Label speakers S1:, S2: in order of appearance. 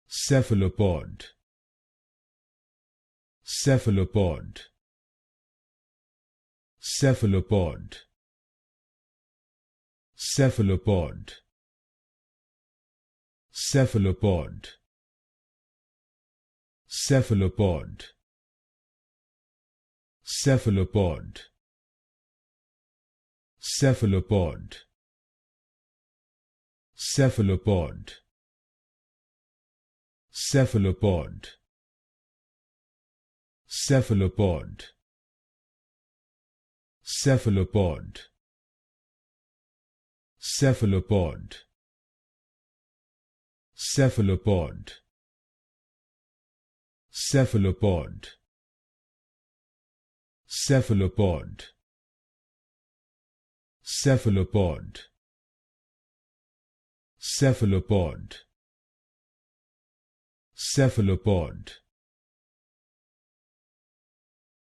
S1: Cephalopod. Cephalopod. Cephalopod. Cephalopod. Cephalopod. Cephalopod. Cephalopod. Cephalopod. Cephalopod. Cephalopod. Cephalopod. Cephalopod. Cephalopod. Cephalopod. Cephalopod. Cephalopod. Cephalopod. Cephalopod. Cephalopod.